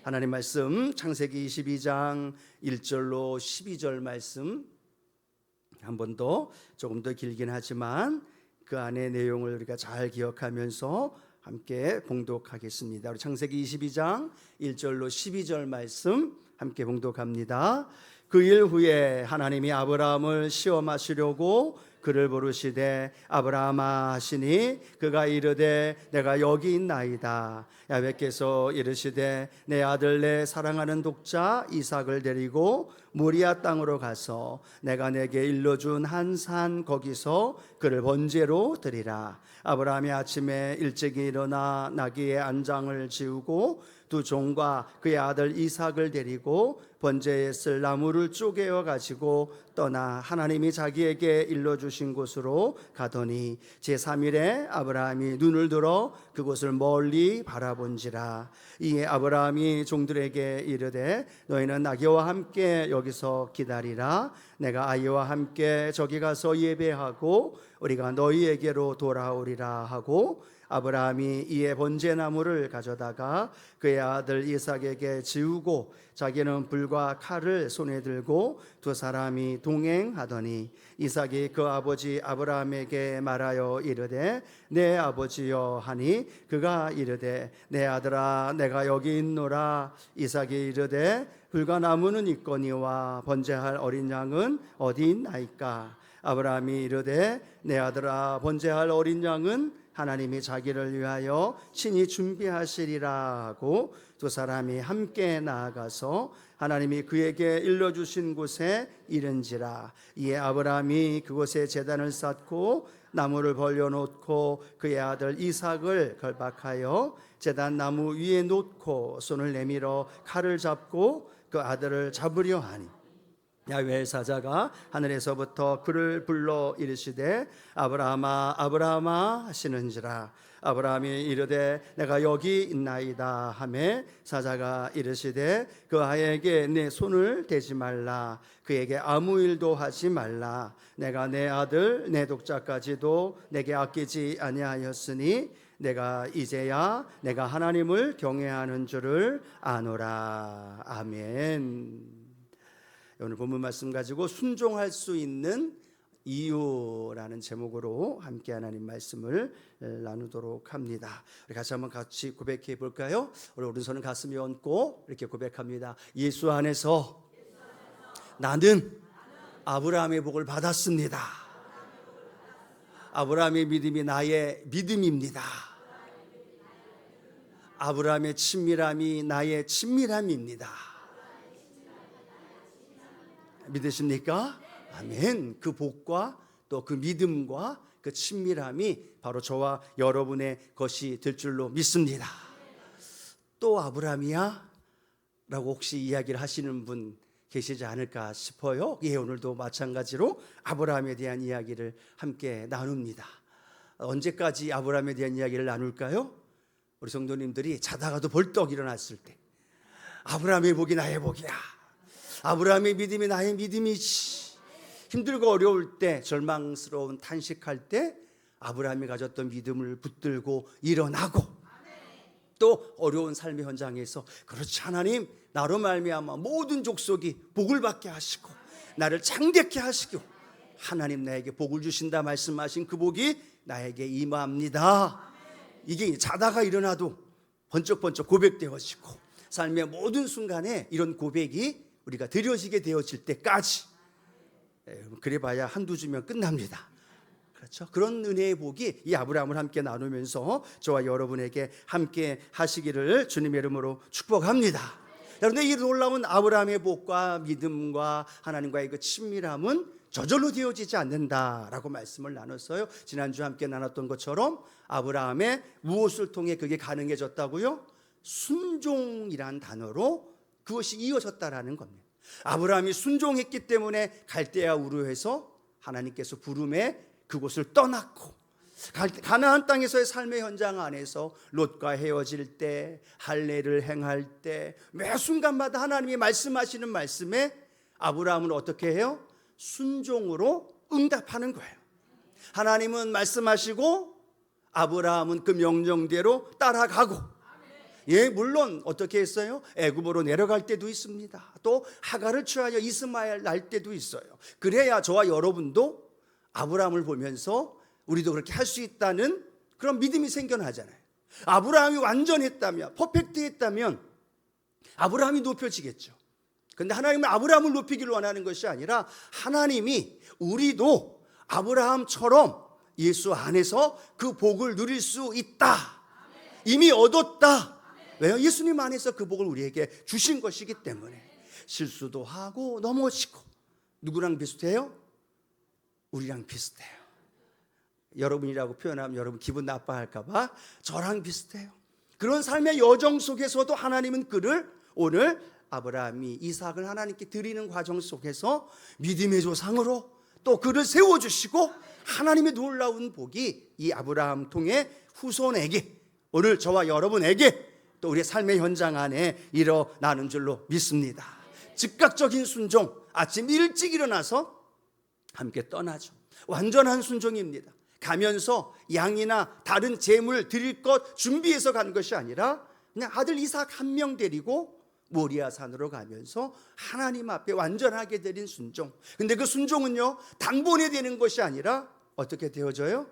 하나님 말씀 창세기 22장 1절로 12절 말씀 한 번 더 조금 더 길긴 하지만 그 안의 내용을 우리가 잘 기억하면서 함께 봉독하겠습니다. 우리 창세기 22장 1절로 12절 말씀 함께 봉독합니다. 그 일 후에 하나님이 아브라함을 시험하시려고 그를 부르시되 아브라함아 하시니 그가 이르되 내가 여기 있나이다. 야훼께서 이르시되 내 아들 내 사랑하는 독자 이삭을 데리고 모리아 땅으로 가서 내가 내게 일러준 한 산 거기서 그를 번제로 드리라. 아브라함이 아침에 일찍이 일어나 나귀의 안장을 지우고 두 종과 그의 아들 이삭을 데리고 번제에 쓸 나무를 쪼개어 가지고 떠나 하나님이 자기에게 일러주신 곳으로 가더니 제3일에 아브라함이 눈을 들어 그곳을 멀리 바라본지라. 이에 아브라함이 종들에게 이르되 너희는 나귀와 함께 여기서 기다리라. 내가 아이와 함께 저기 가서 예배하고 우리가 너희에게로 돌아오리라 하고 아브라함이 이에 번제나무를 가져다가 그의 아들 이삭에게 지우고 자기는 불과 칼을 손에 들고 두 사람이 동행하더니 이삭이 그 아버지 아브라함에게 말하여 이르되 내 아버지여 하니 그가 이르되 내 아들아 내가 여기 있노라. 이삭이 이르되 불과 나무는 있거니와 번제할 어린 양은 어디 있나이까. 아브라함이 이르되 내 아들아 번제할 어린 양은 하나님이 자기를 위하여 친히 준비하시리라 하고 두 사람이 함께 나아가서 하나님이 그에게 일러주신 곳에 이른지라. 이에 아브라함이 그곳에 제단을 쌓고 나무를 벌려놓고 그의 아들 이삭을 결박하여 제단 나무 위에 놓고 손을 내밀어 칼을 잡고 그 아들을 잡으려 하니 야훼의 사자가 하늘에서부터 그를 불러 이르시되 아브라함아 아브라함아 하시는지라. 아브라함이 이르되 내가 여기 있나이다 하매 사자가 이르시되 그 아이에게 내 손을 대지 말라. 그에게 아무 일도 하지 말라. 내가 내 아들 내 독자까지도 내게 아끼지 아니하였으니 내가 이제야 내가 하나님을 경외하는 줄을 아노라. 아멘. 오늘 본문 말씀 가지고 순종할 수 있는 이유라는 제목으로 함께 하나님 말씀을 나누도록 합니다. 우리 같이 고백해 볼까요? 우리 오른손은 가슴에 얹고 이렇게 고백합니다. 예수 안에서 나는 아브라함의 복을 받았습니다. 아브라함의 믿음이 나의 믿음입니다. 아브라함의 친밀함이 나의 친밀함입니다. 믿으십니까? 아멘. 그 복과 또 그 믿음과 그 친밀함이 바로 저와 여러분의 것이 될 줄로 믿습니다. 또 아브라함이야? 라고 혹시 이야기를 하시는 분 계시지 않을까 싶어요. 예, 오늘도 마찬가지로 아브라함에 대한 이야기를 함께 나눕니다. 언제까지 아브라함에 대한 이야기를 나눌까요? 우리 성도님들이 자다가도 벌떡 일어났을 때 아브라함의 복이 나의 복이야. 아브라함의 믿음이 나의 믿음이지. 힘들고 어려울 때, 절망스러운 탄식할 때 아브라함이 가졌던 믿음을 붙들고 일어나고 또 어려운 삶의 현장에서 그렇지 하나님 나로 말미암아 모든 족속이 복을 받게 하시고 나를 창대케 하시고 하나님 나에게 복을 주신다 말씀하신 그 복이 나에게 임합니다. 이게 자다가 일어나도 번쩍번쩍 고백되어지고 삶의 모든 순간에 이런 고백이 우리가 드려지게 되어질 때까지, 그래봐야 한두 주면 끝납니다. 그렇죠? 그런 은혜의 복이 이 아브라함을 함께 나누면서 저와 여러분에게 함께 하시기를 주님의 이름으로 축복합니다. 여러분들 이 놀라운 아브라함의 복과 믿음과 하나님과의 그 친밀함은 저절로 되어지지 않는다라고 말씀을 나눴어요. 지난주 함께 나눴던 것처럼 아브라함의 무엇을 통해 그게 가능해졌다고요? 순종이란 단어로 그것이 이어졌다라는 겁니다. 아브라함이 순종했기 때문에 갈대아 우르에서 하나님께서 부름에 그곳을 떠났고 가나안 땅에서의 삶의 현장 안에서 롯과 헤어질 때, 할례를 행할 때 매 순간마다 하나님이 말씀하시는 말씀에 아브라함은 어떻게 해요? 순종으로 응답하는 거예요. 하나님은 말씀하시고 아브라함은 그 명령대로 따라가고 예, 물론 어떻게 했어요? 애굽으로 내려갈 때도 있습니다. 또 하갈을 취하여 이스마엘 날 때도 있어요. 그래야 저와 여러분도 아브라함을 보면서 우리도 그렇게 할 수 있다는 그런 믿음이 생겨나잖아요. 아브라함이 완전했다면, 퍼펙트했다면 아브라함이 높여지겠죠. 그런데 하나님은 아브라함을 높이기를 원하는 것이 아니라 하나님이 우리도 아브라함처럼 예수 안에서 그 복을 누릴 수 있다. 이미 얻었다. 왜요? 예수님 안에서 그 복을 우리에게 주신 것이기 때문에. 실수도 하고 넘어지고. 누구랑 비슷해요? 우리랑 비슷해요. 여러분이라고 표현하면 여러분 기분 나빠할까 봐 저랑 비슷해요. 그런 삶의 여정 속에서도 하나님은 그를 오늘 아브라함이 이삭을 하나님께 드리는 과정 속에서 믿음의 조상으로 또 그를 세워주시고 하나님의 놀라운 복이 이 아브라함 통해 후손에게, 오늘 저와 여러분에게 또 우리의 삶의 현장 안에 일어나는 줄로 믿습니다. 즉각적인 순종, 아침 일찍 일어나서 함께 떠나죠. 완전한 순종입니다. 가면서 양이나 다른 재물 드릴 것 준비해서 간 것이 아니라 그냥 아들 이삭 한 명 데리고 모리아 산으로 가면서 하나님 앞에 완전하게 드린 순종. 근데 그 순종은요, 단번에 되는 것이 아니라 어떻게 되어져요?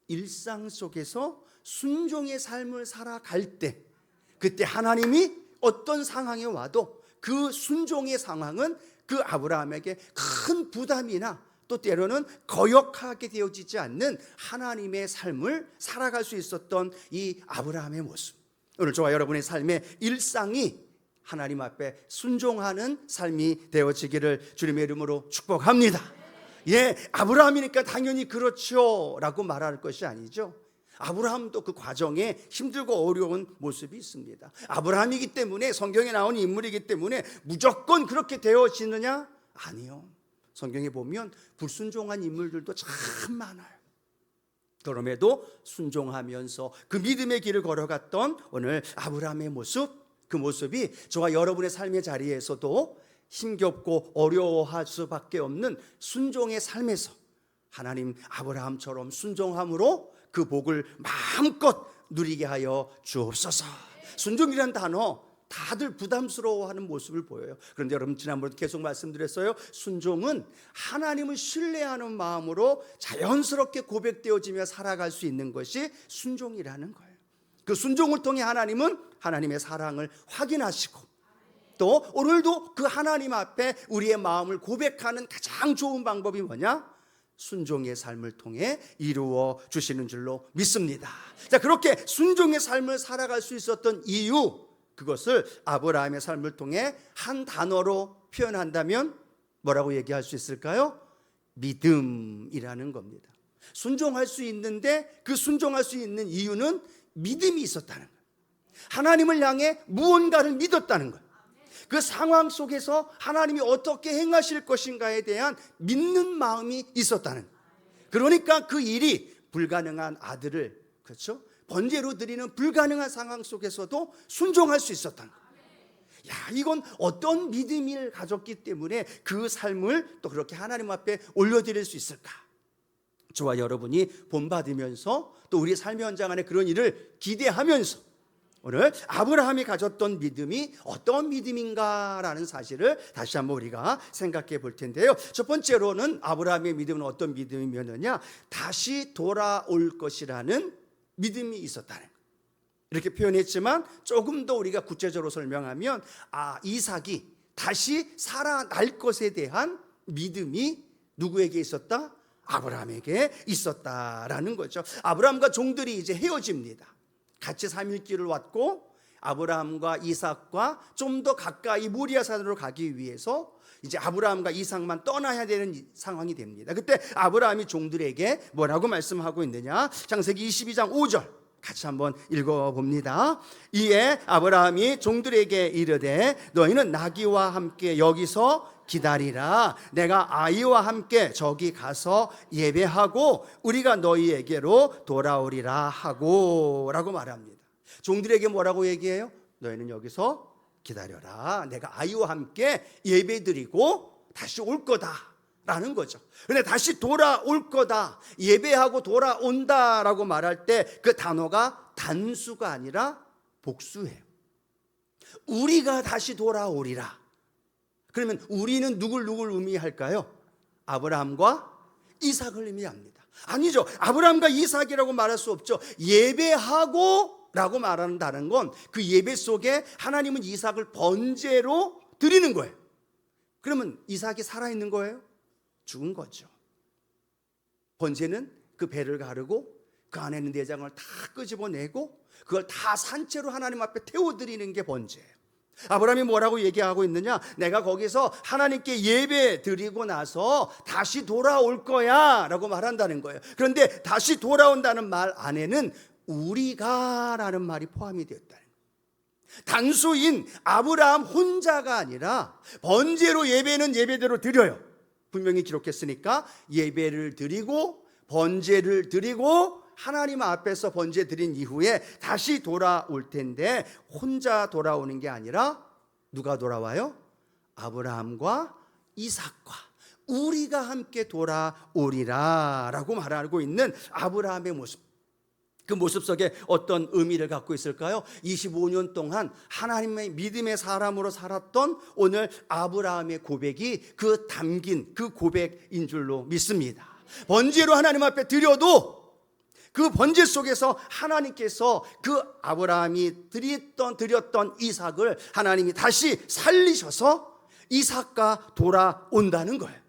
일상 속에서 순종의 삶을 살아갈 때, 그때 하나님이 어떤 상황에 와도 그 순종의 상황은 그 아브라함에게 큰 부담이나 또 때로는 거역하게 되어지지 않는 하나님의 삶을 살아갈 수 있었던 이 아브라함의 모습. 오늘 저와 여러분의 삶의 일상이 하나님 앞에 순종하는 삶이 되어지기를 주님의 이름으로 축복합니다. 예, 아브라함이니까 당연히 그렇죠 라고 말할 것이 아니죠. 아브라함도 그 과정에 힘들고 어려운 모습이 있습니다. 아브라함이기 때문에, 성경에 나오는 인물이기 때문에 무조건 그렇게 되어지느냐? 아니요. 성경에 보면 불순종한 인물들도 참 많아요. 그럼에도 순종하면서 그 믿음의 길을 걸어갔던 오늘 아브라함의 모습, 그 모습이 저와 여러분의 삶의 자리에서도 힘겹고 어려워할 수밖에 없는 순종의 삶에서 하나님 아브라함처럼 순종함으로 그 복을 마음껏 누리게 하여 주옵소서. 순종이란 단어 다들 부담스러워하는 모습을 보여요. 그런데 여러분, 지난번에 계속 말씀드렸어요. 순종은 하나님을 신뢰하는 마음으로 자연스럽게 고백되어지며 살아갈 수 있는 것이 순종이라는 거예요. 그 순종을 통해 하나님은 하나님의 사랑을 확인하시고, 또 오늘도 그 하나님 앞에 우리의 마음을 고백하는 가장 좋은 방법이 뭐냐? 순종의 삶을 통해 이루어 주시는 줄로 믿습니다. 자, 그렇게 순종의 삶을 살아갈 수 있었던 이유, 그것을 아브라함의 삶을 통해 한 단어로 표현한다면 뭐라고 얘기할 수 있을까요? 믿음이라는 겁니다. 순종할 수 있는데 그 순종할 수 있는 이유는 믿음이 있었다는 거예요. 하나님을 향해 무언가를 믿었다는 거예요. 그 상황 속에서 하나님이 어떻게 행하실 것인가에 대한 믿는 마음이 있었다는 거예요. 그러니까 그 일이 불가능한 아들을, 그렇죠? 번제로 드리는 불가능한 상황 속에서도 순종할 수 있었다는 거예요. 야, 이건 어떤 믿음을 가졌기 때문에 그 삶을 또 그렇게 하나님 앞에 올려드릴 수 있을까? 저와 여러분이 본받으면서 또 우리 삶의 현장 안에 그런 일을 기대하면서 오늘 아브라함이 가졌던 믿음이 어떤 믿음인가라는 사실을 다시 한번 우리가 생각해 볼 텐데요. 첫 번째로는 아브라함의 믿음은 어떤 믿음이었느냐? 다시 돌아올 것이라는 믿음이 있었다는 거예요. 이렇게 표현했지만 조금 더 우리가 구체적으로 설명하면 이삭이 다시 살아날 것에 대한 믿음이 누구에게 있었다? 아브라함에게 있었다라는 거죠. 아브라함과 종들이 이제 헤어집니다. 같이 3일길을 왔고 아브라함과 이삭과 좀 더 가까이 모리아 산으로 가기 위해서 이제 아브라함과 이삭만 떠나야 되는 상황이 됩니다. 그때 아브라함이 종들에게 뭐라고 말씀하고 있느냐? 창세기 22장 5절 같이 한번 읽어봅니다. 이에 아브라함이 종들에게 이르되 너희는 나귀와 함께 여기서 기다리라. 내가 아이와 함께 저기 가서 예배하고 우리가 너희에게로 돌아오리라 하고 라고 말합니다. 종들에게 뭐라고 얘기해요? 너희는 여기서 기다려라. 내가 아이와 함께 예배드리고 다시 올 거다 라는 거죠. 그런데 다시 돌아올 거다, 예배하고 돌아온다 라고 말할 때 그 단어가 단수가 아니라 복수예요. 우리가 다시 돌아오리라. 그러면 우리는 누굴 의미할까요? 아브라함과 이삭을 의미합니다. 아니죠. 아브라함과 이삭이라고 말할 수 없죠. 예배하고 라고 말한다는 건 그 예배 속에 하나님은 이삭을 번제로 드리는 거예요. 그러면 이삭이 살아있는 거예요? 죽은 거죠. 번제는 그 배를 가르고 그 안에 있는 내장을 다 끄집어내고 그걸 다 산채로 하나님 앞에 태워드리는 게 번제예요. 아브라함이 뭐라고 얘기하고 있느냐? 내가 거기서 하나님께 예배 드리고 나서 다시 돌아올 거야 라고 말한다는 거예요. 그런데 다시 돌아온다는 말 안에는 우리가 라는 말이 포함이 되었다는 거예요. 단수인 아브라함 혼자가 아니라 번제로 예배는 예배대로 드려요. 분명히 기록했으니까 예배를 드리고 번제를 드리고 하나님 앞에서 번제 드린 이후에 다시 돌아올 텐데 혼자 돌아오는 게 아니라 누가 돌아와요? 아브라함과 이삭과 우리가 함께 돌아오리라 라고 말하고 있는 아브라함의 모습. 그 모습 속에 어떤 의미를 갖고 있을까요? 25년 동안 하나님의 믿음의 사람으로 살았던 오늘 아브라함의 고백이 그 담긴 그 고백인 줄로 믿습니다. 번제로 하나님 앞에 드려도 그 번제 속에서 하나님께서 그 아브라함이 드렸던 이삭을 하나님이 다시 살리셔서 이삭과 돌아온다는 거예요.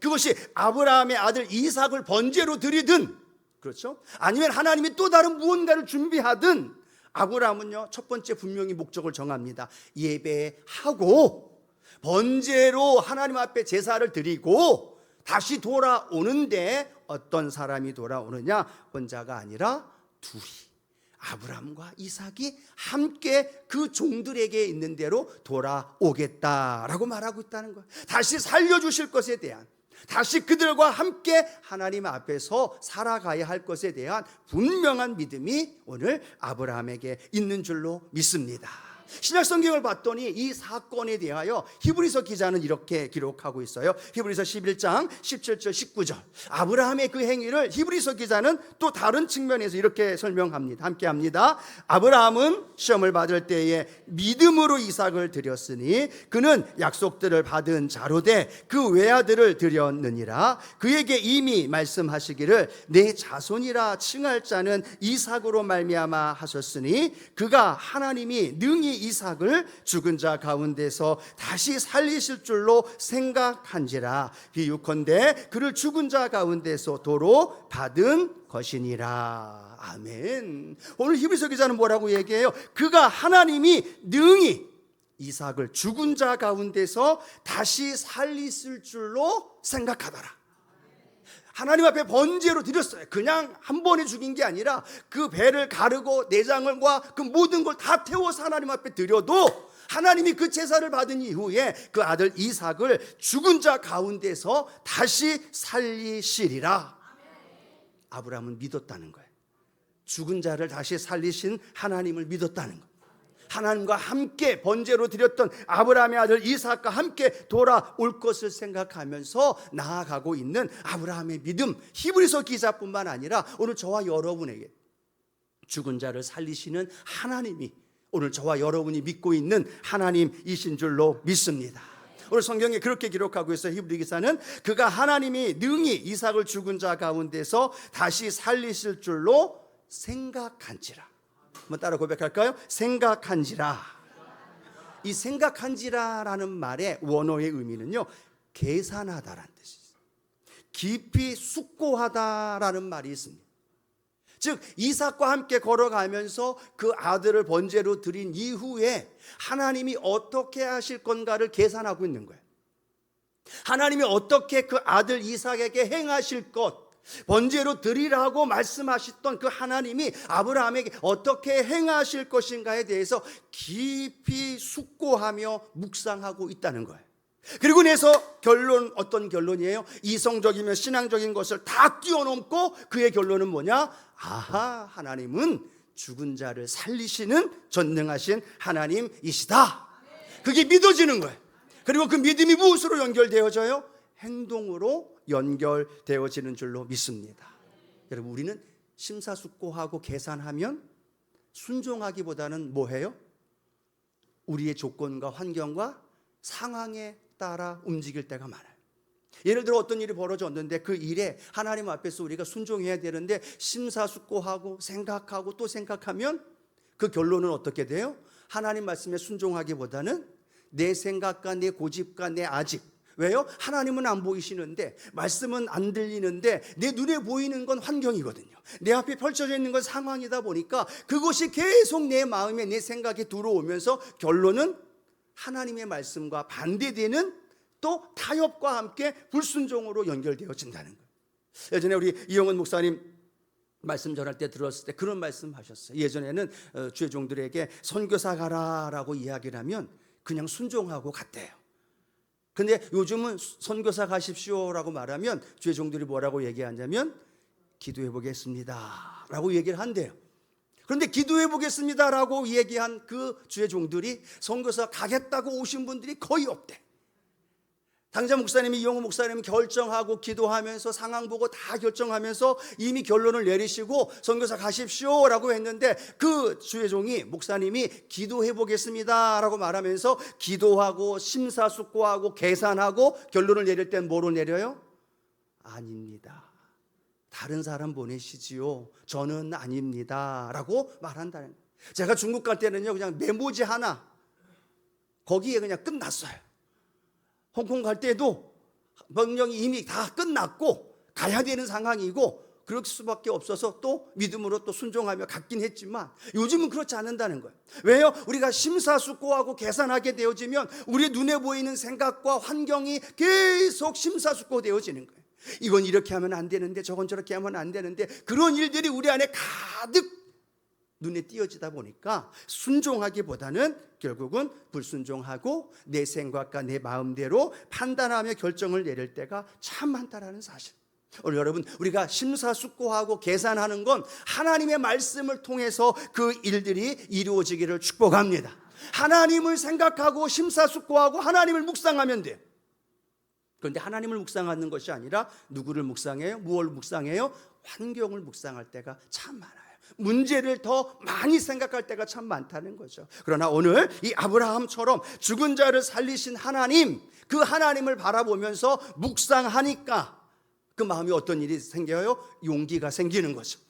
그것이 아브라함의 아들 이삭을 번제로 드리든, 그렇죠? 아니면 하나님이 또 다른 무언가를 준비하든 아브라함은요, 첫 번째 분명히 목적을 정합니다. 예배하고 번제로 하나님 앞에 제사를 드리고 다시 돌아오는데 어떤 사람이 돌아오느냐? 혼자가 아니라 둘이, 아브라함과 이삭이 함께 그 종들에게 있는 대로 돌아오겠다라고 말하고 있다는 거예요. 다시 살려주실 것에 대한, 다시 그들과 함께 하나님 앞에서 살아가야 할 것에 대한 분명한 믿음이 오늘 아브라함에게 있는 줄로 믿습니다. 신약 성경을 봤더니 이 사건에 대하여 히브리서 기자는 이렇게 기록하고 있어요. 히브리서 11장 17절 19절. 아브라함의 그 행위를 히브리서 기자는 또 다른 측면에서 이렇게 설명합니다. 함께 합니다. 아브라함은 시험을 받을 때에 믿음으로 이삭을 드렸으니 그는 약속들을 받은 자로되 그 외아들을 드렸느니라. 그에게 이미 말씀하시기를 내 자손이라 칭할 자는 이삭으로 말미암아 하셨으니 그가 하나님이 능히 이삭을 죽은 자 가운데서 다시 살리실 줄로 생각한지라. 비유컨대 그를 죽은 자 가운데서 도로 받은 것이니라. 아멘. 오늘 히브리서 기자는 뭐라고 얘기해요? 그가 하나님이 능히 이삭을 죽은 자 가운데서 다시 살리실 줄로 생각하더라. 하나님 앞에 번제로 드렸어요. 그냥 한 번에 죽인 게 아니라 그 배를 가르고 내장과 그 모든 걸 다 태워서 하나님 앞에 드려도 하나님이 그 제사를 받은 이후에 그 아들 이삭을 죽은 자 가운데서 다시 살리시리라. 아브라함은 믿었다는 거예요. 죽은 자를 다시 살리신 하나님을 믿었다는 거예요. 하나님과 함께 번제로 드렸던 아브라함의 아들 이삭과 함께 돌아올 것을 생각하면서 나아가고 있는 아브라함의 믿음, 히브리서 기자뿐만 아니라 오늘 저와 여러분에게 죽은 자를 살리시는 하나님이 오늘 저와 여러분이 믿고 있는 하나님이신 줄로 믿습니다. 오늘 성경에 그렇게 기록하고 있어요. 히브리 기사는 그가 하나님이 능히 이삭을 죽은 자 가운데서 다시 살리실 줄로 생각한지라. 한번 따라 고백할까요? 생각한지라. 이 생각한지라라는 말의 원어의 의미는요, 계산하다라는 뜻이에요. 깊이 숙고하다라는 말이 있습니다. 즉 이삭과 함께 걸어가면서 그 아들을 번제로 드린 이후에 하나님이 어떻게 하실 건가를 계산하고 있는 거예요. 하나님이 어떻게 그 아들 이삭에게 행하실 것, 번제로 드리라고 말씀하셨던 그 하나님이 아브라함에게 어떻게 행하실 것인가에 대해서 깊이 숙고하며 묵상하고 있다는 거예요. 그리고 나서 결론, 어떤 결론이에요? 이성적이며 신앙적인 것을 다 뛰어넘고 그의 결론은 뭐냐? 아하, 하나님은 죽은 자를 살리시는 전능하신 하나님이시다. 그게 믿어지는 거예요. 그리고 그 믿음이 무엇으로 연결되어져요? 행동으로 연결되어지는 줄로 믿습니다. 여러분, 우리는 심사숙고하고 계산하면 순종하기보다는 뭐 해요? 우리의 조건과 환경과 상황에 따라 움직일 때가 많아요. 예를 들어 어떤 일이 벌어졌는데 그 일에 하나님 앞에서 우리가 순종해야 되는데 심사숙고하고 생각하고 또 생각하면 그 결론은 어떻게 돼요? 하나님 말씀에 순종하기보다는 내 생각과 내 고집과 내 아집. 왜요? 하나님은 안 보이시는데, 말씀은 안 들리는데 내 눈에 보이는 건 환경이거든요. 내 앞에 펼쳐져 있는 건 상황이다 보니까 그것이 계속 내 마음에 내 생각에 들어오면서 결론은 하나님의 말씀과 반대되는 또 타협과 함께 불순종으로 연결되어진다는 거예요. 예전에 우리 이영은 목사님 말씀 전할 때 들었을 때 그런 말씀 하셨어요. 예전에는 주의 종들에게 선교사 가라라고 이야기를 하면 그냥 순종하고 갔대요. 근데 요즘은 선교사 가십시오라고 말하면 주의 종들이 뭐라고 얘기하냐면 기도해 보겠습니다 라고 얘기를 한대요. 그런데 기도해 보겠습니다라고 얘기한 그 주의 종들이 선교사 가겠다고 오신 분들이 거의 없대. 당자 목사님이 이영호 목사님이 결정하고 기도하면서 상황 보고 다 결정하면서 이미 결론을 내리시고 선교사 가십시오라고 했는데 그 주의 종이 목사님이 기도해 보겠습니다라고 말하면서 기도하고 심사숙고하고 계산하고 결론을 내릴 땐 뭐로 내려요? 아닙니다. 다른 사람 보내시지요. 저는 아닙니다라고 말한다는 거예요. 제가 중국 갈 때는요 그냥 메모지 하나 거기에 그냥 끝났어요. 홍콩 갈 때도 명령이 이미 다 끝났고 가야 되는 상황이고 그럴 수밖에 없어서 또 믿음으로 또 순종하며 갔긴 했지만 요즘은 그렇지 않는다는 거예요. 왜요? 우리가 심사숙고하고 계산하게 되어지면 우리 눈에 보이는 생각과 환경이 계속 심사숙고되어지는 거예요. 이건 이렇게 하면 안 되는데 저건 저렇게 하면 안 되는데 그런 일들이 우리 안에 가득 눈에 띄어지다 보니까 순종하기보다는 결국은 불순종하고 내 생각과 내 마음대로 판단하며 결정을 내릴 때가 참 많다라는 사실. 오늘 여러분 우리가 심사숙고하고 계산하는 건 하나님의 말씀을 통해서 그 일들이 이루어지기를 축복합니다. 하나님을 생각하고 심사숙고하고 하나님을 묵상하면 돼요. 그런데 하나님을 묵상하는 것이 아니라 누구를 묵상해요? 무엇을 묵상해요? 환경을 묵상할 때가 참 많아요. 문제를 더 많이 생각할 때가 참 많다는 거죠. 그러나 오늘 이 아브라함처럼 죽은 자를 살리신 하나님, 그 하나님을 바라보면서 묵상하니까 그 마음이 어떤 일이 생겨요? 용기가 생기는 거죠.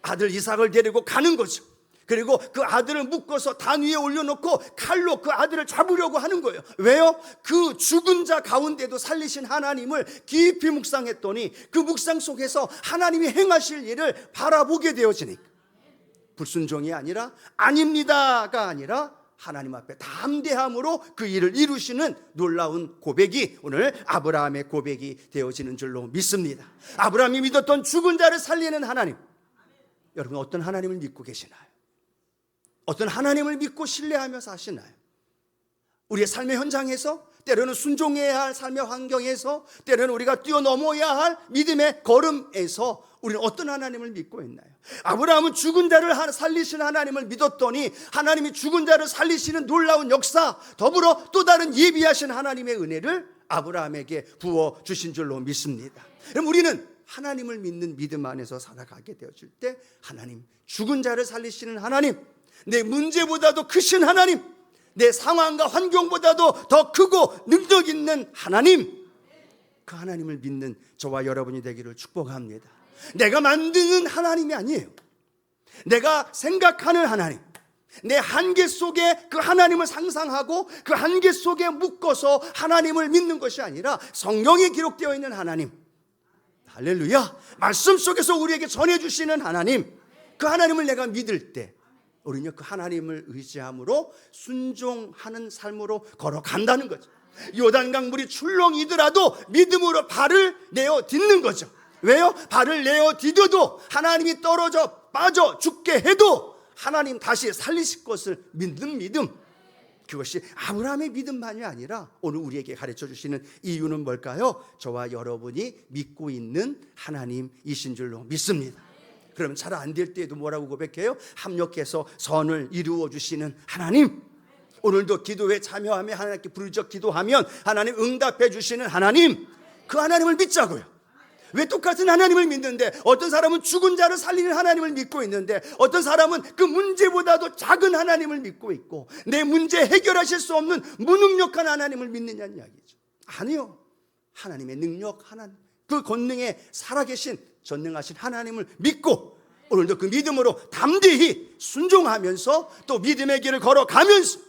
아들 이삭을 데리고 가는 거죠. 그리고 그 아들을 묶어서 단 위에 올려놓고 칼로 그 아들을 잡으려고 하는 거예요. 왜요? 그 죽은 자 가운데도 살리신 하나님을 깊이 묵상했더니 그 묵상 속에서 하나님이 행하실 일을 바라보게 되어지니까 불순종이 아니라 아닙니다가 아니라 하나님 앞에 담대함으로 그 일을 이루시는 놀라운 고백이 오늘 아브라함의 고백이 되어지는 줄로 믿습니다. 아브라함이 믿었던 죽은 자를 살리는 하나님, 여러분 어떤 하나님을 믿고 계시나요? 어떤 하나님을 믿고 신뢰하며 사시나요? 우리의 삶의 현장에서, 때로는 순종해야 할 삶의 환경에서, 때로는 우리가 뛰어넘어야 할 믿음의 걸음에서 우리는 어떤 하나님을 믿고 있나요? 아브라함은 죽은 자를 살리시는 하나님을 믿었더니 하나님이 죽은 자를 살리시는 놀라운 역사, 더불어 또 다른 예비하신 하나님의 은혜를 아브라함에게 부어주신 줄로 믿습니다. 그럼 우리는 하나님을 믿는 믿음 안에서 살아가게 되어질 때 하나님, 죽은 자를 살리시는 하나님, 내 문제보다도 크신 하나님, 내 상황과 환경보다도 더 크고 능력 있는 하나님, 그 하나님을 믿는 저와 여러분이 되기를 축복합니다. 내가 만드는 하나님이 아니에요. 내가 생각하는 하나님, 내 한계 속에 그 하나님을 상상하고 그 한계 속에 묶어서 하나님을 믿는 것이 아니라 성경에 기록되어 있는 하나님, 할렐루야, 말씀 속에서 우리에게 전해주시는 하나님, 그 하나님을 내가 믿을 때 우리는 그 하나님을 의지함으로 순종하는 삶으로 걸어간다는 거죠. 요단강 물이 출렁이더라도 믿음으로 발을 내어 딛는 거죠. 왜요? 발을 내어 디뎌도 하나님이 떨어져 빠져 죽게 해도 하나님 다시 살리실 것을 믿는 믿음, 그것이 아브라함의 믿음만이 아니라 오늘 우리에게 가르쳐 주시는 이유는 뭘까요? 저와 여러분이 믿고 있는 하나님이신 줄로 믿습니다. 그러면 잘 안 될 때에도 뭐라고 고백해요? 합력해서 선을 이루어 주시는 하나님. 오늘도 기도에 참여하며 하나님께 부르짖어 기도하면 하나님 응답해 주시는 하나님, 그 하나님을 믿자고요. 왜 똑같은 하나님을 믿는데 어떤 사람은 죽은 자를 살리는 하나님을 믿고 있는데 어떤 사람은 그 문제보다도 작은 하나님을 믿고 있고 내 문제 해결하실 수 없는 무능력한 하나님을 믿느냐는 이야기죠. 아니요. 하나님의 능력, 하나님, 그 권능에 살아계신 전능하신 하나님을 믿고 오늘도 그 믿음으로 담대히 순종하면서 또 믿음의 길을 걸어가면서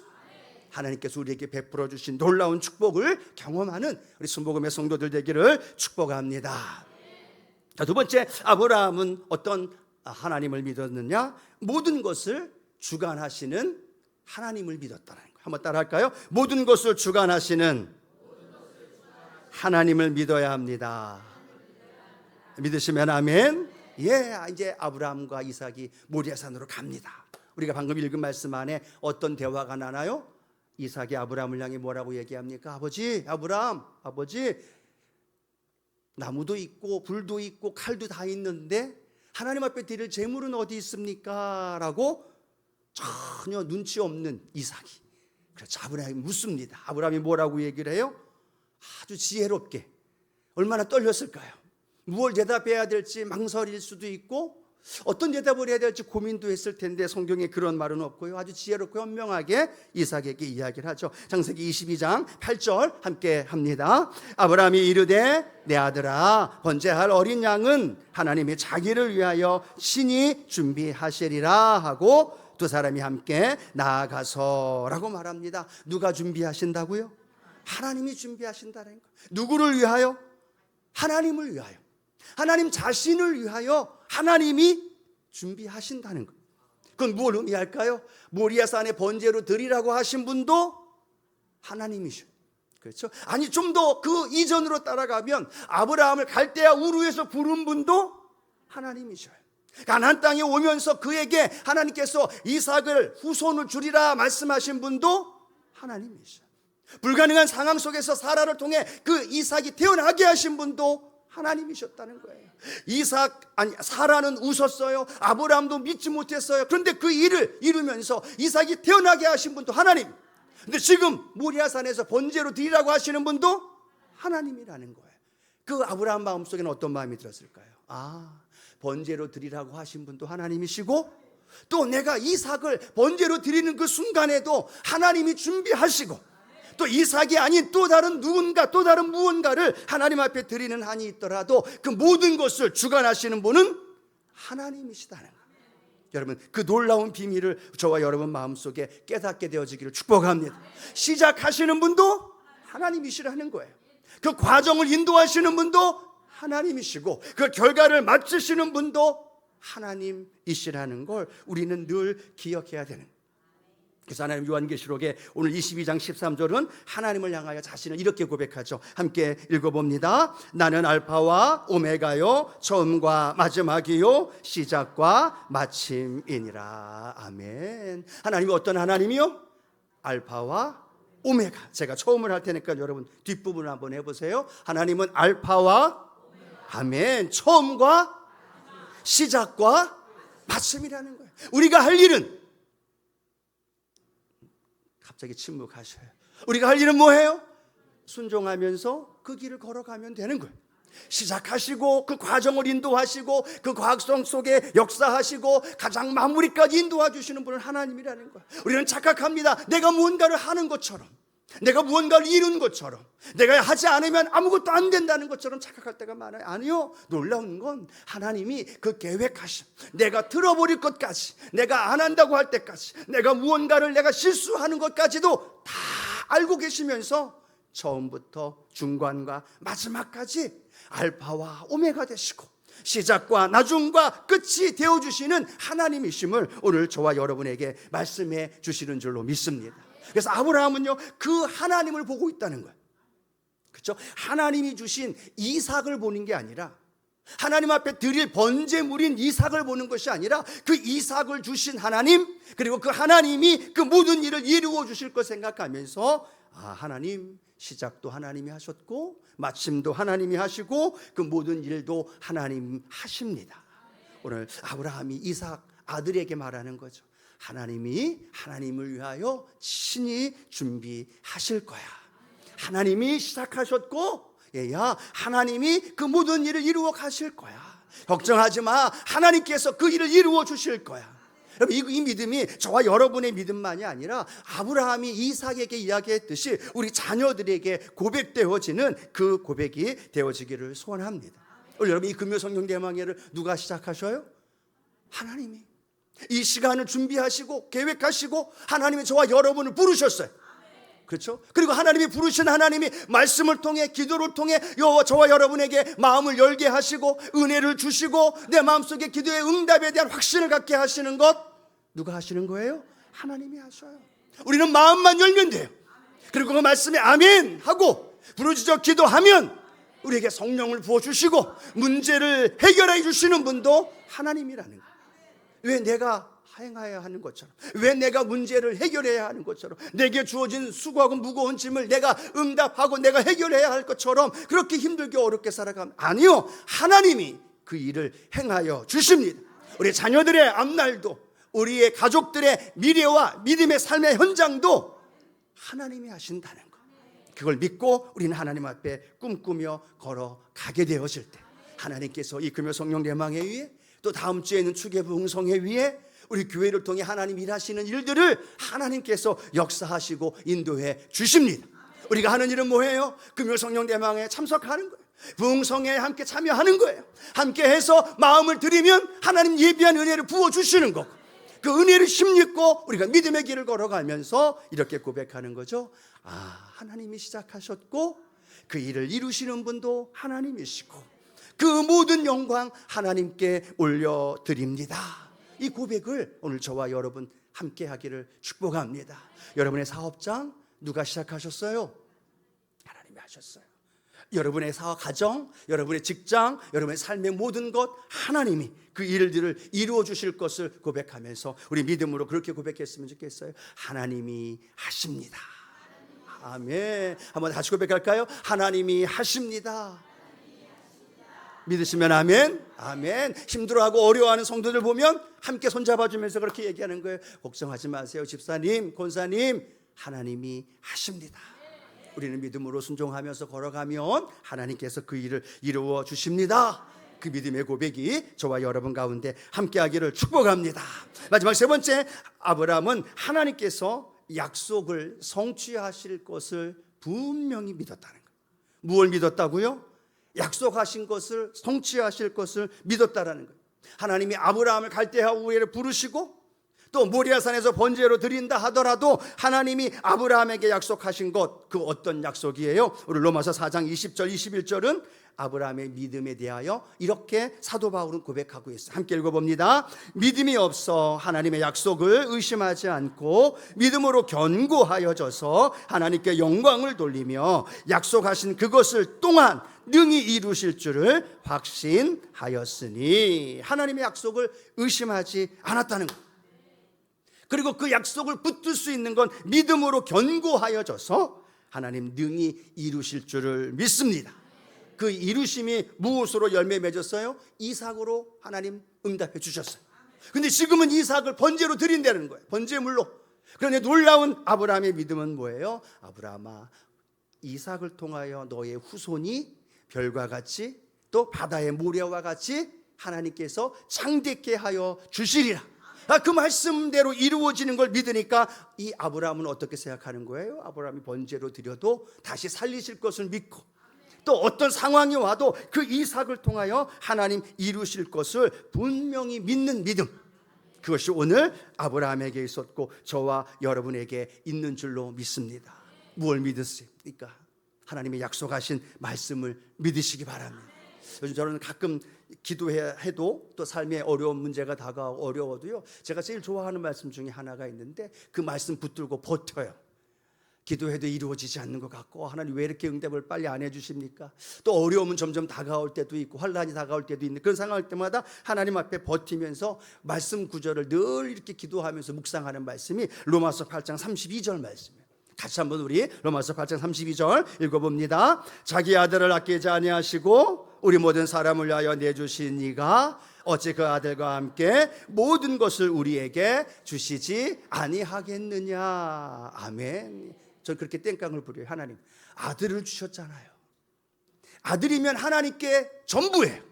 하나님께서 우리에게 베풀어 주신 놀라운 축복을 경험하는 우리 순복음의 성도들 되기를 축복합니다. 자, 두 번째, 아브라함은 어떤 하나님을 믿었느냐? 모든 것을 주관하시는 하나님을 믿었다는 거예요. 한번 따라 할까요? 모든 것을 주관하시는 하나님을 믿어야 합니다. 믿으시면 아멘. 예, 이제 아브라함과 이삭이 모리아산으로 갑니다. 우리가 방금 읽은 말씀 안에 어떤 대화가 나나요? 이삭이 아브라함을 향해 뭐라고 얘기합니까? 아버지, 아브라함, 아버지, 나무도 있고 불도 있고 칼도 다 있는데 하나님 앞에 드릴 재물은 어디 있습니까? 라고 전혀 눈치 없는 이삭이, 그래서 아브라함이 묻습니다. 아브라함이 뭐라고 얘기를 해요? 아주 지혜롭게. 얼마나 떨렸을까요? 무엇을 대답해야 될지 망설일 수도 있고 어떤 대답을 해야 될지 고민도 했을 텐데 성경에 그런 말은 없고요. 아주 지혜롭고 현명하게 이삭에게 이야기를 하죠. 창세기 22장 8절 함께 합니다. 아브라함이 이르되 내 아들아 번제할 어린 양은 하나님이 자기를 위하여 친히 준비하시리라 하고 두 사람이 함께 나아가서 라고 말합니다. 누가 준비하신다고요? 하나님이 준비하신다는 거. 누구를 위하여? 하나님을 위하여. 하나님 자신을 위하여 하나님이 준비하신다는 것. 그건 뭘 의미할까요? 모리아산에 번제로 드리라고 하신 분도 하나님이셔. 그렇죠? 아니 좀 더 그 이전으로 따라가면 아브라함을 갈대아 우르에서 부른 분도 하나님이셔요. 가나안 땅에 오면서 그에게 하나님께서 이삭을 후손을 주리라 말씀하신 분도 하나님이셔요. 불가능한 상황 속에서 사라를 통해 그 이삭이 태어나게 하신 분도 하나님이셨다는 거예요. 사라는 웃었어요. 아브라함도 믿지 못했어요. 그런데 그 일을 이루면서 이삭이 태어나게 하신 분도 하나님. 근데 지금 모리아산에서 번제로 드리라고 하시는 분도 하나님이라는 거예요. 그 아브라함 마음속에는 어떤 마음이 들었을까요? 번제로 드리라고 하신 분도 하나님이시고 또 내가 이삭을 번제로 드리는 그 순간에도 하나님이 준비하시고 또 이삭이 아닌 또 다른 누군가 또 다른 무언가를 하나님 앞에 드리는 한이 있더라도 그 모든 것을 주관하시는 분은 하나님이시다는 거예요. 여러분 그 놀라운 비밀을 저와 여러분 마음속에 깨닫게 되어지기를 축복합니다. 시작하시는 분도 하나님이시라는 거예요. 그 과정을 인도하시는 분도 하나님이시고 그 결과를 맞추시는 분도 하나님이시라는 걸 우리는 늘 기억해야 되는 거예요. 그래서 하나님 요한계시록에 오늘 22장 13절은 하나님을 향하여 자신을 이렇게 고백하죠. 함께 읽어봅니다. 나는 알파와 오메가요 처음과 마지막이요 시작과 마침이니라. 아멘. 하나님이 어떤 하나님이요? 알파와 오메가. 제가 처음을 할 테니까 여러분 뒷부분을 한번 해보세요. 하나님은 알파와 아멘 처음과 시작과 마침이라는 거예요. 우리가 할 일은 갑자기 침묵하셔요. 우리가 할 일은 뭐예요? 순종하면서 그 길을 걸어가면 되는 거예요. 시작하시고 그 과정을 인도하시고 그 과정 속에 역사하시고 가장 마무리까지 인도해 주시는 분은 하나님이라는 거예요. 우리는 착각합니다. 내가 무언가를 하는 것처럼, 내가 무언가를 이룬 것처럼, 내가 하지 않으면 아무것도 안 된다는 것처럼 착각할 때가 많아요. 아니요, 놀라운 건 하나님이 그 계획하신, 내가 들어버릴 것까지, 내가 안 한다고 할 때까지, 내가 무언가를 내가 실수하는 것까지도 다 알고 계시면서 처음부터 중간과 마지막까지 알파와 오메가 되시고 시작과 나중과 끝이 되어주시는 하나님이심을 오늘 저와 여러분에게 말씀해 주시는 줄로 믿습니다. 그래서 아브라함은요 그 하나님을 보고 있다는 거예요. 그렇죠? 하나님이 주신 이삭을 보는 게 아니라, 하나님 앞에 드릴 번제물인 이삭을 보는 것이 아니라 그 이삭을 주신 하나님, 그리고 그 하나님이 그 모든 일을 이루어 주실 것 생각하면서 하나님, 시작도 하나님이 하셨고 마침도 하나님이 하시고 그 모든 일도 하나님 하십니다. 오늘 아브라함이 이삭 아들에게 말하는 거죠. 하나님이 하나님을 위하여 친히 준비하실 거야. 하나님이 시작하셨고 해야 하나님이 그 모든 일을 이루어 가실 거야. 걱정하지 마. 하나님께서 그 일을 이루어 주실 거야. 여러분, 이 믿음이 저와 여러분의 믿음만이 아니라 아브라함이 이삭에게 이야기했듯이 우리 자녀들에게 고백되어지는 그 고백이 되어지기를 소원합니다. 오늘 여러분, 이 금요 성령 대망회를 누가 시작하셔요? 하나님이. 이 시간을 준비하시고 계획하시고 하나님이 저와 여러분을 부르셨어요. 그렇죠? 그리고 하나님이 부르신 하나님이 말씀을 통해, 기도를 통해 저와 여러분에게 마음을 열게 하시고 은혜를 주시고 내 마음속에 기도의 응답에 대한 확신을 갖게 하시는 것, 누가 하시는 거예요? 하나님이 하셔요. 우리는 마음만 열면 돼요. 그리고 그 말씀에 아멘 하고 부르짖어 기도하면 우리에게 성령을 부어주시고 문제를 해결해 주시는 분도 하나님이라는 거예요. 왜 내가 행해야 하는 것처럼, 왜 내가 문제를 해결해야 하는 것처럼, 내게 주어진 수고하고 무거운 짐을 내가 응답하고 내가 해결해야 할 것처럼 그렇게 힘들게 어렵게 살아가면, 아니요, 하나님이 그 일을 행하여 주십니다. 우리 자녀들의 앞날도, 우리의 가족들의 미래와 믿음의 삶의 현장도 하나님이 하신다는 것, 그걸 믿고 우리는 하나님 앞에 꿈꾸며 걸어가게 되어질 때 하나님께서 이 금요 성령 대망회 위에, 또 다음 주에는 추계부 흥성회 위에 우리 교회를 통해 하나님 일하시는 일들을 하나님께서 역사하시고 인도해 주십니다. 우리가 하는 일은 뭐예요? 금요 성령 대망회에 참석하는 거예요. 부흥성회에 함께 참여하는 거예요. 함께 해서 마음을 드리면 하나님 예비한 은혜를 부어주시는 거고, 그 은혜를 힘입고 우리가 믿음의 길을 걸어가면서 이렇게 고백하는 거죠. 아, 하나님이 시작하셨고 그 일을 이루시는 분도 하나님이시고 그 모든 영광 하나님께 올려드립니다. 이 고백을 오늘 저와 여러분 함께 하기를 축복합니다. 여러분의 사업장 누가 시작하셨어요? 하나님이 하셨어요. 여러분의 사업 가정, 여러분의 직장, 여러분의 삶의 모든 것 하나님이 그 일들을 이루어 주실 것을 고백하면서 우리 믿음으로 그렇게 고백했으면 좋겠어요. 하나님이 하십니다. 아멘. 한번 다시 고백할까요? 하나님이 하십니다. 믿으시면 아멘. 아멘. 힘들어하고 어려워하는 성도들 보면 함께 손잡아주면서 그렇게 얘기하는 거예요. 걱정하지 마세요, 집사님, 권사님, 하나님이 하십니다. 우리는 믿음으로 순종하면서 걸어가면 하나님께서 그 일을 이루어 주십니다. 그 믿음의 고백이 저와 여러분 가운데 함께하기를 축복합니다. 마지막 세 번째, 아브라함은 하나님께서 약속을 성취하실 것을 분명히 믿었다는 거예요. 무엇을 믿었다고요? 약속하신 것을 성취하실 것을 믿었다라는 거예요. 하나님이 아브라함을 갈대아 우르에 부르시고 또 모리아산에서 번제로 드린다 하더라도 하나님이 아브라함에게 약속하신 것, 그 어떤 약속이에요? 우리 로마서 4장 20절 21절은 아브라함의 믿음에 대하여 이렇게 사도 바울은 고백하고 있어요. 함께 읽어봅니다. 믿음이 없어 하나님의 약속을 의심하지 않고 믿음으로 견고하여져서 하나님께 영광을 돌리며 약속하신 그것을 또한 능히 이루실 줄을 확신하였으니, 하나님의 약속을 의심하지 않았다는 것. 그리고 그 약속을 붙들 수 있는 건 믿음으로 견고하여져서 하나님 능히 이루실 줄을 믿습니다. 그 이루심이 무엇으로 열매 맺었어요? 이삭으로 하나님 응답해 주셨어요. 근데 지금은 이삭을 번제로 드린다는 거예요. 번제물로. 그런데 놀라운 아브라함의 믿음은 뭐예요? 아브라함아, 이삭을 통하여 너의 후손이 별과 같이 또 바다의 모래와 같이 하나님께서 창대케 하여 주시리라. 그 말씀대로 이루어지는 걸 믿으니까 이 아브라함은 어떻게 생각하는 거예요? 아브라함이 번제로 드려도 다시 살리실 것을 믿고 또 어떤 상황이 와도 그 이삭을 통하여 하나님 이루실 것을 분명히 믿는 믿음, 그것이 오늘 아브라함에게 있었고 저와 여러분에게 있는 줄로 믿습니다. 무엇을 믿으십니까? 하나님의 약속하신 말씀을 믿으시기 바랍니다. 요즘 저는 가끔 기도해도 또 삶에 어려운 문제가 다가오고 어려워도요, 제가 제일 좋아하는 말씀 중에 하나가 있는데 그 말씀 붙들고 버텨요. 기도해도 이루어지지 않는 것 같고 하나님 왜 이렇게 응답을 빨리 안 해주십니까? 또 어려움은 점점 다가올 때도 있고 환란이 다가올 때도 있는 그런 상황일 때마다 하나님 앞에 버티면서 말씀 구절을 늘 이렇게 기도하면서 묵상하는 말씀이 로마서 8장 32절 말씀이에요. 같이 한번 우리 로마서 8장 32절 읽어봅니다. 자기 아들을 아끼지 아니하시고 우리 모든 사람을 위하여 내주신 이가 어찌 그 아들과 함께 모든 것을 우리에게 주시지 아니하겠느냐. 아멘. 전 그렇게 땡깡을 부려요. 하나님 아들을 주셨잖아요. 아들이면 하나님께 전부예요.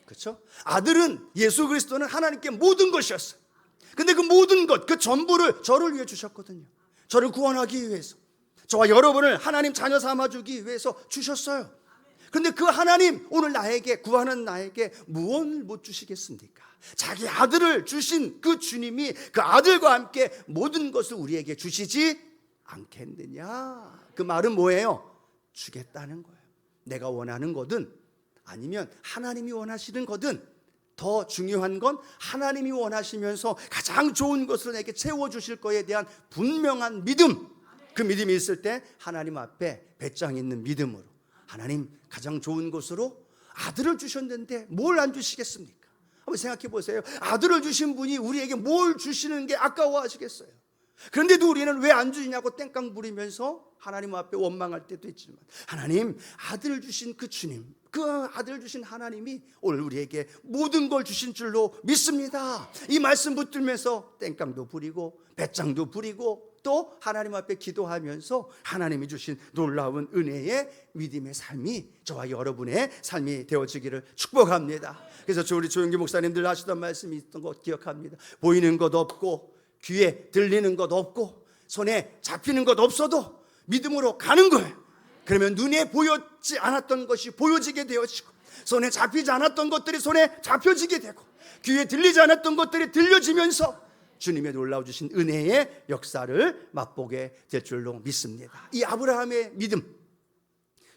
그렇죠? 아들은, 예수 그리스도는 하나님께 모든 것이었어요. 근데 그 모든 것, 그 전부를 저를 위해 주셨거든요. 저를 구원하기 위해서, 저와 여러분을 하나님 자녀 삼아주기 위해서 주셨어요. 근데 그 하나님, 오늘 나에게, 구하는 나에게 무엇을 못 주시겠습니까? 자기 아들을 주신 그 주님이 그 아들과 함께 모든 것을 우리에게 주시지 않겠느냐. 그 말은 뭐예요? 주겠다는 거예요. 내가 원하는 거든 아니면 하나님이 원하시는 거든, 더 중요한 건 하나님이 원하시면서 가장 좋은 것을 내게 채워주실 거에 대한 분명한 믿음, 그 믿음이 있을 때 하나님 앞에 배짱 있는 믿음으로, 하나님 가장 좋은 것으로 아들을 주셨는데 뭘 안 주시겠습니까? 한번 생각해 보세요. 아들을 주신 분이 우리에게 뭘 주시는 게 아까워하시겠어요? 그런데도 우리는 왜 안 주냐고 땡깡 부리면서 하나님 앞에 원망할 때도 있지만, 하나님, 아들을 주신 그 주님, 그 아들을 주신 하나님이 오늘 우리에게 모든 걸 주신 줄로 믿습니다. 이 말씀 붙들면서 땡깡도 부리고 배짱도 부리고 또 하나님 앞에 기도하면서 하나님이 주신 놀라운 은혜의 믿음의 삶이 저와 여러분의 삶이 되어지기를 축복합니다. 그래서 우리 조영기 목사님들 하시던 말씀이 있던 것 기억합니다. 보이는 것 없고 귀에 들리는 것 없고 손에 잡히는 것 없어도 믿음으로 가는 거예요. 그러면 눈에 보였지 않았던 것이 보여지게 되어지고, 손에 잡히지 않았던 것들이 손에 잡혀지게 되고, 귀에 들리지 않았던 것들이 들려지면서 주님의 놀라워주신 은혜의 역사를 맛보게 될 줄로 믿습니다. 이 아브라함의 믿음,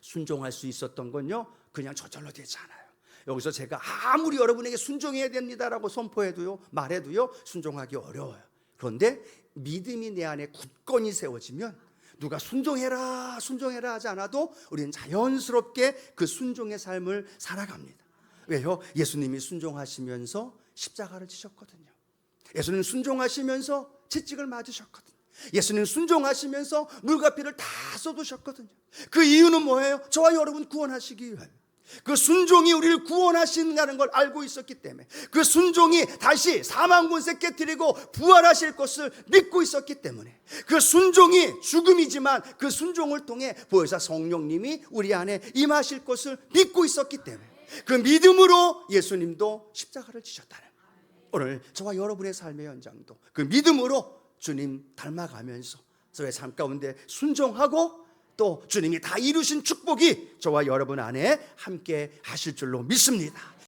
순종할 수 있었던 건요, 그냥 저절로 되지 않아요. 여기서 제가 아무리 여러분에게 순종해야 됩니다라고 선포해도요, 말해도요, 순종하기 어려워요. 그런데 믿음이 내 안에 굳건히 세워지면 누가 순종해라 순종해라 하지 않아도 우리는 자연스럽게 그 순종의 삶을 살아갑니다. 왜요? 예수님이 순종하시면서 십자가를 지셨거든요. 예수님 순종하시면서 채찍을 맞으셨거든요. 예수님 순종하시면서 물과 피를 다 쏟으셨거든요. 그 이유는 뭐예요? 저와 여러분 구원하시기 위하여. 그 순종이 우리를 구원하신다는 걸 알고 있었기 때문에, 그 순종이 다시 사망군세 깨뜨리고 부활하실 것을 믿고 있었기 때문에, 그 순종이 죽음이지만 그 순종을 통해 보혜사 성령님이 우리 안에 임하실 것을 믿고 있었기 때문에, 그 믿음으로 예수님도 십자가를 지셨다는, 오늘 저와 여러분의 삶의 현장도 그 믿음으로 주님 닮아가면서 저의 삶 가운데 순종하고 또 주님이 다 이루신 축복이 저와 여러분 안에 함께 하실 줄로 믿습니다.